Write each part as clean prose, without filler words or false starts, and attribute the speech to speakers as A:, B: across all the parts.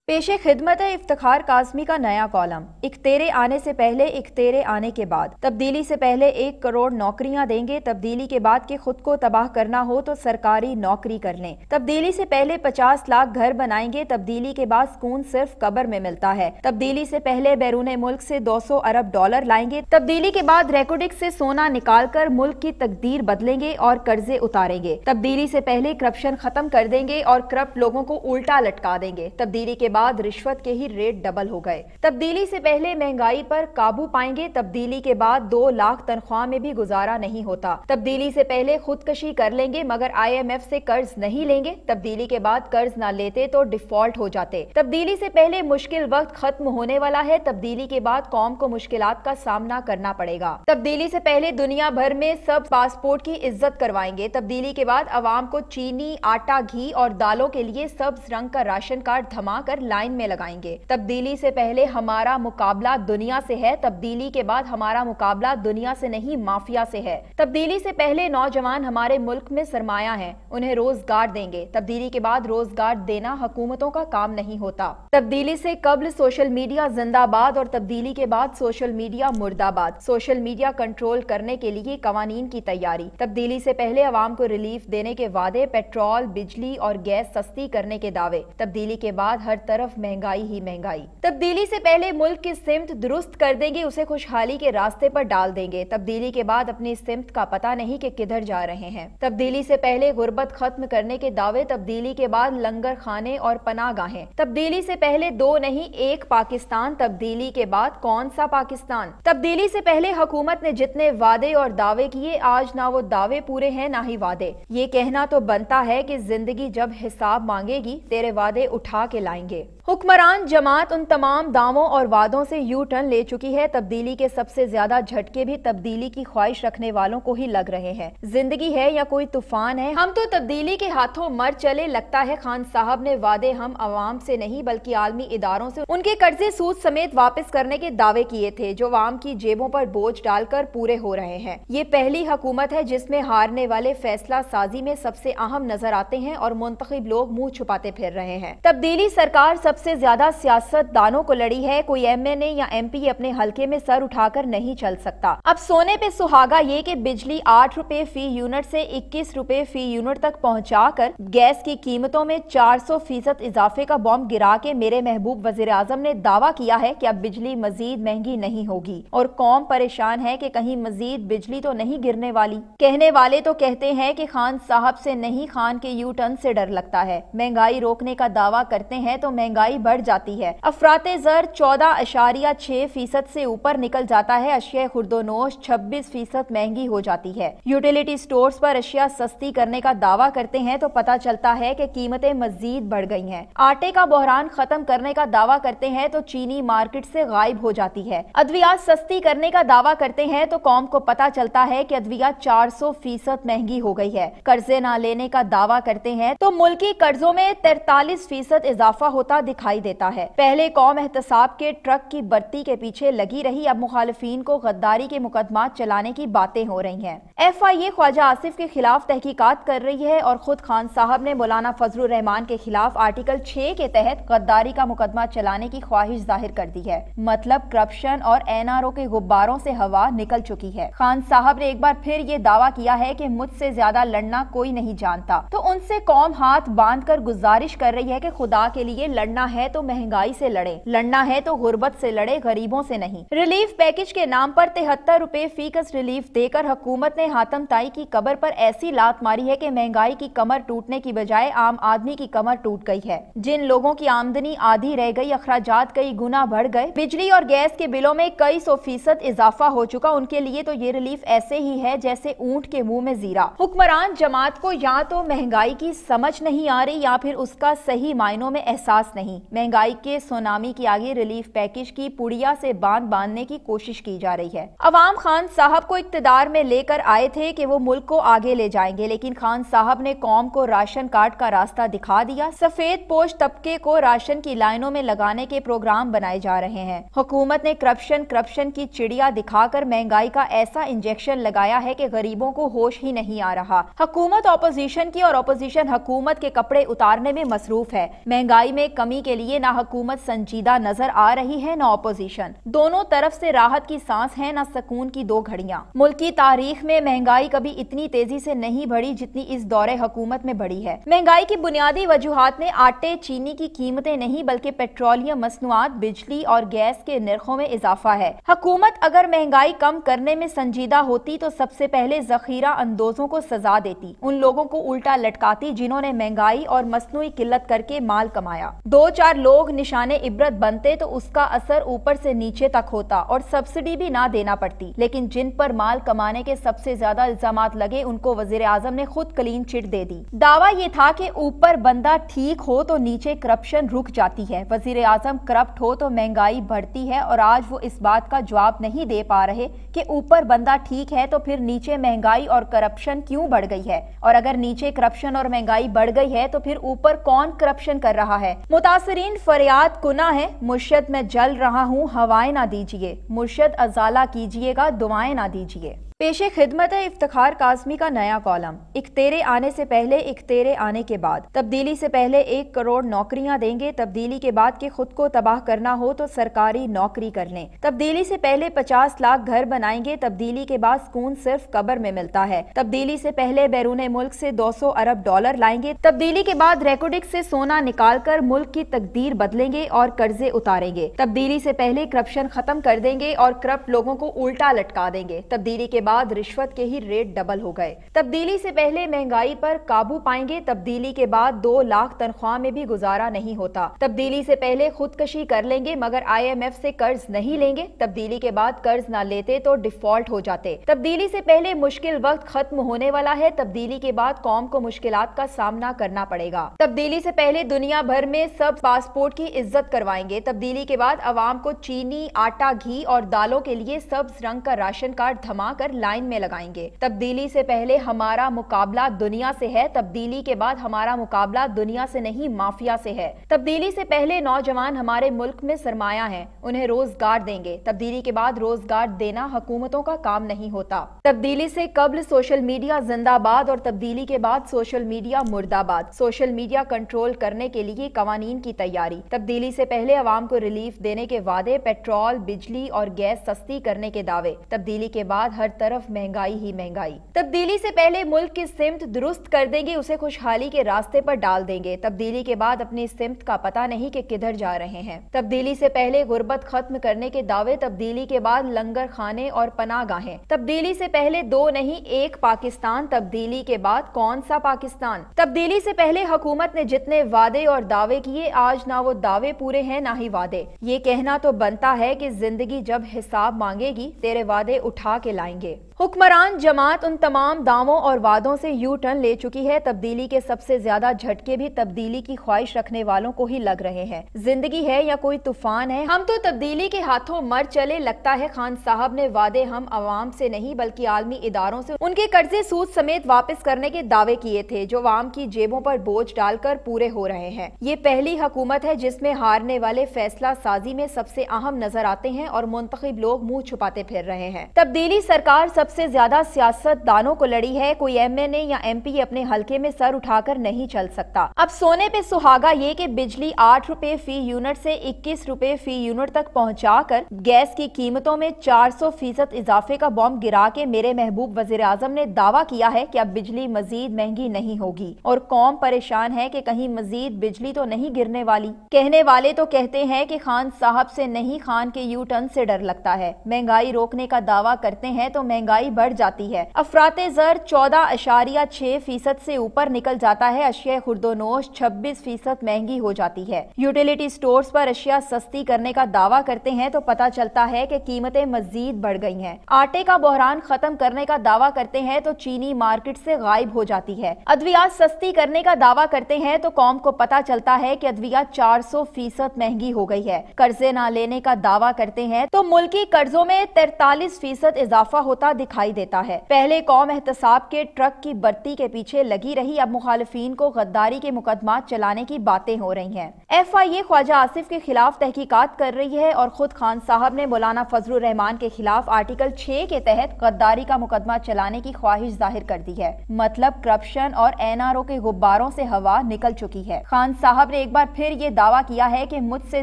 A: पेश खिदमत है इफ्तिखार काज़मी का नया कॉलम। एक तेरे आने से पहले, एक तेरे आने के बाद। तब्दीली से पहले 1 करोड़ नौकरियां देंगे। तब्दीली के बाद कि खुद को तबाह करना हो तो सरकारी नौकरी कर लें। तब्दीली से पहले 50 लाख घर बनाएंगे। तब्दीली के बाद सुकून सिर्फ कब्र में मिलता है। तब्दीली से पहले बैरून मुल्क से 200 अरब डॉलर लाएंगे। तब्दीली के बाद रेकोडिक से सोना निकाल कर मुल्क की तकदीर बदलेंगे और कर्जे उतारेंगे। तब्दीली से पहले करप्शन खत्म कर देंगे और करप्ट लोगों को उल्टा लटका देंगे। तब्दीली के बाद रिश्वत के ही रेट डबल हो गए। तब्दीली से पहले महंगाई पर काबू पाएंगे। तब्दीली के बाद 2 लाख तनख्वाह में भी गुजारा नहीं होता। तब्दीली से पहले खुदकशी कर लेंगे मगर IMF से कर्ज नहीं लेंगे। तब्दीली के बाद कर्ज ना लेते तो डिफॉल्ट हो जाते। तब्दीली से पहले मुश्किल वक्त खत्म होने वाला है। तब्दीली के बाद कौम को मुश्किलात का सामना करना पड़ेगा। तब्दीली से पहले दुनिया भर में सब पासपोर्ट की इज्जत करवाएंगे। तब्दीली के बाद अवाम को चीनी, आटा, घी और दालों के लिए सब्ज रंग का राशन कार्ड थमा कर लाइन में लगाएंगे। तब्दीली से पहले हमारा मुकाबला दुनिया से है। तब्दीली के बाद हमारा मुकाबला दुनिया से नहीं माफिया से है। तब्दीली से पहले नौजवान हमारे मुल्क में सरमाया है, उन्हें रोजगार देंगे। तब्दीली के बाद रोजगार देना हुकूमतों का काम नहीं होता। तब्दीली से कबल सोशल मीडिया जिंदाबाद और तब्दीली के बाद सोशल मीडिया मुर्दाबाद। सोशल मीडिया कंट्रोल करने के लिए कवानीन की तैयारी। तब्दीली से पहले अवाम को रिलीफ देने के वादे, पेट्रोल, बिजली और गैस सस्ती करने के दावे। तब्दीली के बाद हर तरफ महंगाई ही महंगाई। तब्दीली से पहले मुल्क की सिमत दुरुस्त कर देंगे, उसे खुशहाली के रास्ते पर डाल देंगे। तब्दीली के बाद अपनी सिमत का पता नहीं कि किधर जा रहे हैं। तब्दीली से पहले गुर्बत खत्म करने के दावे। तब्दीली के बाद लंगर खाने और पनाहगाहें। तब्दीली से पहले 2 नहीं 1 पाकिस्तान। तब्दीली के बाद कौन सा पाकिस्तान। तब्दीली से पहले हुकूमत ने जितने वादे और दावे किए, आज ना वो दावे पूरे हैं ना ही वादे। ये कहना तो बनता है कि जिंदगी जब हिसाब मांगेगी तेरे वादे उठा के लाएंगे। हुक्मरान जमात उन तमाम दावों और वादों से यू टर्न ले चुकी है। तब्दीली के सबसे ज्यादा झटके भी तब्दीली की ख्वाहिश रखने वालों को ही लग रहे हैं। जिंदगी है या कोई तूफान है, हम तो तब्दीली के हाथों मर चले। लगता है खान साहब ने वादे हम अवाम से नहीं बल्कि आलमी इदारों से उनके कर्जे सूद समेत वापस करने के दावे किए थे, जो आवाम की जेबों पर बोझ डालकर पूरे हो रहे हैं। ये पहली हुकूमत है जिसमें हारने वाले फैसला साजी में सबसे अहम नजर आते हैं और मुंतखब लोग मुंह छुपाते फिर रहे हैं। तब्दीली सरकार सबसे ज्यादा सियासतदानों को लड़ी है। कोई MNA या MP अपने हलके में सर उठाकर नहीं चल सकता। अब सोने पे सुहागा ये कि बिजली 8 रुपए फी यूनिट से 21 रुपए फी यूनिट तक पहुंचाकर गैस की कीमतों में 400% इजाफे का बॉम्ब गिरा के मेरे महबूब वजीर आजम ने दावा किया है कि अब बिजली मजीद महंगी नहीं होगी और कौम परेशान है कि कहीं मजीद बिजली तो नहीं गिरने वाली। कहने वाले तो कहते हैं कि खान साहब से नहीं, खान के यू टर्न से डर लगता है। महंगाई रोकने का दावा करते हैं तो महंगाई बढ़ जाती है। अफराते ज़र 14.6% से ऊपर निकल जाता है। अशिया खुर्दोनोश 26% महंगी हो जाती है। यूटिलिटी स्टोर्स पर अशिया सस्ती करने का दावा करते हैं तो पता चलता है कि कीमतें मजीद बढ़ गई हैं। आटे का बहरान खत्म करने का दावा करते हैं तो चीनी मार्केट से गायब हो जाती है। अद्वियात सस्ती करने का दावा करते हैं तो कौम को पता चलता है कि अद्वियात 400% महंगी हो गई है। कर्जे ना लेने का दावा करते हैं तो मुल्की कर्जों में 43% इजाफा होता दिखाई देता है। पहले कौम एहतसाब के ट्रक की बत्ती के पीछे लगी रही, अब मुखालिफिन को गद्दारी के मुकदमात चलाने की बातें हो रही हैं। FIA ख्वाजा आसिफ के खिलाफ तहकीकात कर रही है और खुद खान साहब ने मौलाना फजलुर रहमान के खिलाफ आर्टिकल 6 के तहत गद्दारी का मुकदमा चलाने की ख्वाहिश जाहिर कर दी है। मतलब करप्शन और NRO के गुब्बारों से हवा निकल चुकी है। खान साहब ने एक बार फिर ये दावा किया है कि मुझसे ज्यादा लड़ना कोई नहीं जानता, तो उनसे कौम हाथ बांध कर गुजारिश कर रही है कि खुदा के लिए लड़ना है तो महंगाई से लड़े, लड़ना है तो गुर्बत से लड़े, गरीबों से नहीं। रिलीफ पैकेज के नाम पर 73 रुपए फीकस रिलीफ देकर हुकूमत ने हातम ताई की कबर पर ऐसी लात मारी है कि महंगाई की कमर टूटने की बजाय आम आदमी की कमर टूट गई है। जिन लोगों की आमदनी आधी रह गई, अखराजात कई गुना बढ़ गए, बिजली और गैस के बिलों में कई 100% इजाफा हो चुका, उनके लिए तो ये रिलीफ ऐसे ही है जैसे ऊंट के मुंह में जीरा। हुक्मरान जमात को या तो महंगाई की समझ नहीं आ रही या फिर उसका सही मायनों में एहसास नहीं। महंगाई के सुनामी के आगे रिलीफ पैकेज की पुड़िया से बांध बांधने की कोशिश की जा रही है। अवाम खान साहब को इक्तदार में लेकर आए थे कि वो मुल्क को आगे ले जाएंगे, लेकिन खान साहब ने कौम को राशन कार्ड का रास्ता दिखा दिया। सफेद पोश तबके को राशन की लाइनों में लगाने के प्रोग्राम बनाए जा रहे हैं। हुकूमत ने करप्शन की चिड़िया दिखाकर महंगाई का ऐसा इंजेक्शन लगाया है कि गरीबों को होश ही नहीं आ रहा। हुकूमत ऑपोजिशन की और ऑपोजिशन हुकूमत के कपड़े उतारने में मसरूफ है। महंगाई में कमी کے لیے نہ حکومت سنجیدہ نظر آ رہی ہے نہ اپوزیشن، دونوں طرف سے راحت کی سانس ہے نہ سکون کی دو گھڑیاں۔ ملک کی تاریخ میں مہنگائی کبھی اتنی تیزی سے نہیں بڑھی جتنی اس دور حکومت میں بڑھی ہے۔ مہنگائی کی بنیادی وجوہات میں آٹے چینی کی قیمتیں نہیں بلکہ پیٹرولیم مصنوعات، بجلی اور گیس کے نرخوں میں اضافہ ہے۔ حکومت اگر مہنگائی کم کرنے میں سنجیدہ ہوتی تو سب سے پہلے ذخیرہ اندوزوں کو سزا دیتی، ان لوگوں کو الٹا لٹکاتی جنہوں نے مہنگائی اور مصنوعی قلت کر کے مال کمایا۔ دو چار لوگ نشانے عبرت بنتے تو اس کا اثر اوپر سے نیچے تک ہوتا اور سبسڈی بھی نہ دینا پڑتی، لیکن جن پر مال کمانے کے سب سے زیادہ الزامات لگے ان کو وزیر اعظم نے خود کلین چٹ دے دی۔ دعویٰ یہ تھا کہ اوپر بندہ ٹھیک ہو تو نیچے کرپشن رک جاتی ہے، وزیر اعظم کرپٹ ہو تو مہنگائی بڑھتی ہے، اور آج وہ اس بات کا جواب نہیں دے پا رہے کہ اوپر بندہ ٹھیک ہے تو پھر نیچے مہنگائی اور کرپشن کیوں بڑھ گئی ہے، اور اگر نیچے کرپشن اور مہنگائی بڑھ گئی ہے تو پھر اوپر کون کرپشن کر رہا ہے۔ متاثرین فریاد کنا ہے، مرشد میں جل رہا ہوں ہوائیں نہ دیجیے، مرشد ازالہ کیجیے گا دعائیں نہ دیجیے۔ پیش خدمت ہے افتخار قاسمی کا نیا کالم، ایک تیرے آنے سے پہلے ایک تیرے آنے کے بعد، تبدیلی سے پہلے 1 کروڑ نوکریاں دیں گے، تبدیلی کے بعد کہ خود کو تباہ کرنا ہو تو سرکاری نوکری کر لیں، تبدیلی سے پہلے 50 لاکھ گھر بنائیں گے، تبدیلی کے بعد سکون صرف قبر میں ملتا ہے، تبدیلی سے پہلے بیرون ملک سے 200 ارب ڈالر لائیں گے، تبدیلی کے بعد ریکوڈک سے سونا نکال کر ملک کی تقدیر بدلیں گے اور قرضے اتاریں گے، تبدیلی سے پہلے کرپشن ختم کر دیں گے اور کرپٹ لوگوں کو الٹا لٹکا دیں گے، تبدیلی کے بعد رشوت کے ہی ریٹ ڈبل ہو گئے، تبدیلی سے پہلے مہنگائی پر قابو پائیں گے، تبدیلی کے بعد 2 لاکھ تنخواہ میں بھی گزارا نہیں ہوتا، تبدیلی سے پہلے خودکشی کر لیں گے مگر IMF سے قرض نہیں لیں گے، تبدیلی کے بعد قرض نہ لیتے تو ڈیفالٹ ہو جاتے، تبدیلی سے پہلے مشکل وقت ختم ہونے والا ہے، تبدیلی کے بعد قوم کو مشکلات کا سامنا کرنا پڑے گا، تبدیلی سے پہلے دنیا بھر میں سب پاسپورٹ کی عزت کروائیں گے، تبدیلی کے بعد عوام کو چینی، آٹا، گھی اور دالوں کے لیے سبز رنگ کا راشن کارڈ تھما کر لائن میں لگائیں گے، تبدیلی سے پہلے ہمارا مقابلہ دنیا سے ہے، تبدیلی کے بعد ہمارا مقابلہ دنیا سے نہیں مافیا سے ہے، تبدیلی سے پہلے نوجوان ہمارے ملک میں سرمایہ ہیں، انہیں روزگار دیں گے، تبدیلی کے بعد روزگار دینا حکومتوں کا کام نہیں ہوتا، تبدیلی سے قبل سوشل میڈیا زندہ باد اور تبدیلی کے بعد سوشل میڈیا مردہ باد، سوشل میڈیا کنٹرول کرنے کے لیے قوانین کی تیاری، تبدیلی سے پہلے عوام کو ریلیف دینے کے وعدے، پیٹرول، بجلی اور گیس سستی کرنے کے دعوے، تبدیلی کے بعد ہر طرف مہنگائی ہی مہنگائی، تبدیلی سے پہلے ملک کی سمت درست کر دیں گے، اسے خوشحالی کے راستے پر ڈال دیں گے، تبدیلی کے بعد اپنی سمت کا پتہ نہیں کہ کدھر جا رہے ہیں، تبدیلی سے پہلے غربت ختم کرنے کے دعوے، تبدیلی کے بعد لنگر خانے اور پناہ گاہیں، تبدیلی سے پہلے 2 نہیں 1 پاکستان، تبدیلی کے بعد کون سا پاکستان، تبدیلی سے پہلے حکومت نے جتنے وعدے اور دعوے کیے آج نہ وہ دعوے پورے ہیں نہ ہی وعدے، یہ کہنا تو بنتا ہے کہ زندگی جب حساب مانگے گی تیرے وعدے اٹھا کے لائیں گے۔ حکمران جماعت ان تمام دعووں اور وعدوں سے یو ٹرن لے چکی ہے، تبدیلی کے سب سے زیادہ جھٹکے بھی تبدیلی کی خواہش رکھنے والوں کو ہی لگ رہے ہیں، زندگی ہے یا کوئی طوفان ہے، ہم تو تبدیلی کے ہاتھوں مر چلے، لگتا ہے خان صاحب نے وعدے ہم عوام سے نہیں بلکہ عالمی اداروں سے ان کے قرضے سود سمیت واپس کرنے کے دعوے کیے تھے جو عوام کی جیبوں پر بوجھ ڈال کر پورے ہو رہے ہیں۔ یہ پہلی حکومت ہے جس میں ہارنے والے فیصلہ سازی میں سب سے اہم نظر آتے ہیں اور منتخب لوگ منہ چھپاتے پھر رہے ہیں۔ تبدیلی سرکار سب سے زیادہ سیاست دانوں کو لڑی ہے، کوئی MNA یا MP اپنے حلقے میں سر اٹھا کر نہیں چل سکتا۔ اب سونے پہ سہاگا یہ کہ بجلی 8 روپے فی یونٹ سے 21 روپے فی یونٹ تک پہنچا کر گیس کی قیمتوں میں 400% اضافے کا بم گرا کے میرے محبوب وزیر اعظم نے دعویٰ کیا ہے کہ اب بجلی مزید مہنگی نہیں ہوگی اور قوم پریشان ہے کہ کہیں مزید بجلی تو نہیں گرنے والی۔ کہنے والے تو کہتے ہیں کہ خان صاحب سے نہیں، خان کے یو ٹرن سے ڈر لگتا ہے، مہنگائی روکنے کا دعویٰ کرتے ہیں تو مہنگائی بڑھ جاتی ہے، افراط زر 14.6% سے اوپر نکل جاتا ہے، اشیاء خوردونوش 26% مہنگی ہو جاتی ہے، یوٹیلیٹی سٹورز پر اشیاء سستی کرنے کا دعویٰ کرتے ہیں تو پتہ چلتا ہے کہ قیمتیں مزید بڑھ گئی ہیں، آٹے کا بحران ختم کرنے کا دعویٰ کرتے ہیں تو چینی مارکیٹ سے غائب ہو جاتی ہے، ادویات سستی کرنے کا دعویٰ کرتے ہیں تو قوم کو پتہ چلتا ہے کہ ادویات 400% مہنگی ہو گئی ہے، قرضے نہ لینے کا دعویٰ کرتے ہیں تو ملکی قرضوں میں 43% اضافہ ہوتا होता दिखाई देता है। पहले कौम एहतसाब के ट्रक की बत्ती के पीछे लगी रही, अब मुखालिफिन को गद्दारी के मुकदमात चलाने की बातें हो रही हैं। FIA ख्वाजा आसिफ के खिलाफ तहकीकात कर रही है और खुद खान साहब ने मौलाना फजलुर रहमान के खिलाफ आर्टिकल 6 के तहत गद्दारी का मुकदमा चलाने की ख्वाहिश जाहिर कर दी है। मतलब करप्शन और NRO के गुब्बारों से हवा निकल चुकी है। खान साहब ने एक बार फिर ये दावा किया है कि मुझसे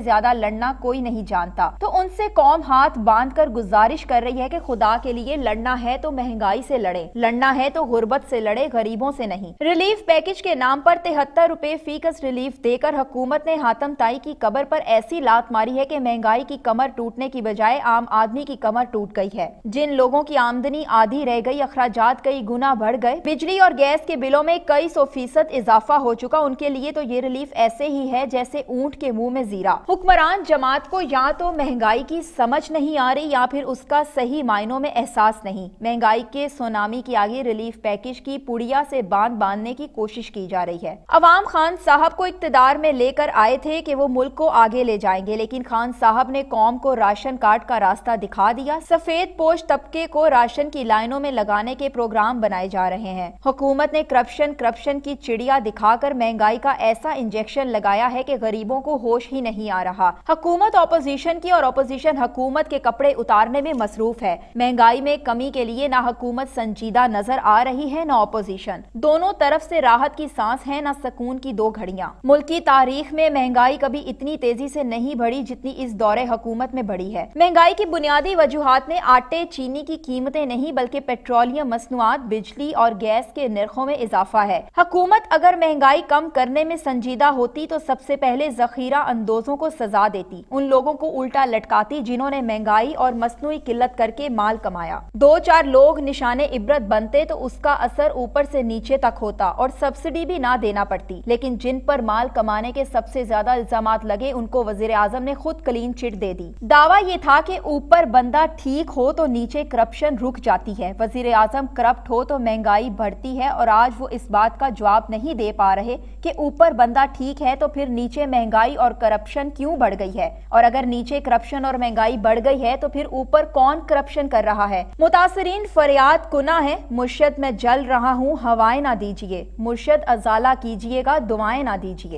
A: ज्यादा लड़ना कोई नहीं जानता, तो उनसे कौम हाथ बांध कर गुजारिश कर रही है कि खुदा के लिए लड़ना है तो महंगाई से लड़े, लड़ना है तो गुर्बत से लड़े, गरीबों से नहीं। रिलीफ पैकेज के नाम पर 73 रुपए फीकस रिलीफ देकर हुकूमत ने हातम ताई की कब्र पर ऐसी लात मारी है कि महंगाई की कमर टूटने की बजाय आम आदमी की कमर टूट गई है। जिन लोगों की आमदनी आधी रह गई, अखराजात कई गुना बढ़ गए, बिजली और गैस के बिलों में कई 100% इजाफा हो चुका, उनके लिए तो ये रिलीफ ऐसे ही है जैसे ऊंट के मुंह में जीरा। हुक्मरान जमात को या तो महंगाई की समझ नहीं आ रही या फिर उसका सही मायनों में एहसास नहीं। महंगाई के सुनामी के आगे रिलीफ पैकेज की पुड़िया से बांध बांधने की कोशिश की जा रही है। अवाम खान साहब को इक्तदार में लेकर आए थे कि वो मुल्क को आगे ले जाएंगे, लेकिन खान साहब ने कौम को राशन कार्ड का रास्ता दिखा दिया। सफेद पोश तबके को राशन की लाइनों में लगाने के प्रोग्राम बनाए जा रहे हैं। हुकूमत ने करप्शन की चिड़िया दिखाकर महंगाई का ऐसा इंजेक्शन लगाया है कि गरीबों को होश ही नहीं आ रहा। हुकूमत ऑपोजिशन की और ऑपोजिशन हुकूमत के कपड़े उतारने में मसरूफ है। महंगाई में कमी के लिए ना हुकूमत संजीदा नजर आ रही है ना ऑपोजिशन। दोनों तरफ से राहत की सांस है ना सुकून की दो घड़ियां। मुल्क की तारीख में महंगाई कभी इतनी तेजी से नहीं बढ़ी जितनी इस दौरे हुकूमत में बढ़ी है। महंगाई की बुनियादी वजूहात में आटे चीनी की कीमतें नहीं बल्कि पेट्रोलियम मसनूआत, बिजली और गैस के नरखों में इजाफा है। हुकूमत अगर महंगाई कम करने में संजीदा होती तो सबसे पहले जखीरा अंदोजों को सजा देती, उन लोगों को उल्टा लटकाती जिन्होंने महंगाई और मसनूई किल्लत करके माल कमाया। 2-4 लोग निशाने इबरत बनते तो उसका असर ऊपर से नीचे तक होता और सब्सिडी भी ना देना पड़ती। लेकिन जिन पर माल कमाने के सबसे ज्यादा इल्जामात लगे उनको वजीर आजम ने खुद क्लीन चिट दे दी। दावा ये था कि ऊपर बंदा ठीक हो तो नीचे करप्शन रुक जाती है, वजीर आजम करप्ट हो तो महंगाई बढ़ती है। और आज वो इस बात का जवाब नहीं दे पा रहे कि ऊपर बंदा ठीक है तो फिर नीचे महंगाई और करप्शन क्यों बढ़ गई है, और अगर नीचे करप्शन और महंगाई बढ़ गई है तो फिर ऊपर कौन करप्शन कर रहा है। मुतासरीन फरियाद कुना है, मुर्शद मैं जल रहा हूँ हवाएं ना दीजिए, मुर्शद अजाला कीजिएगा दुआएं ना दीजिए।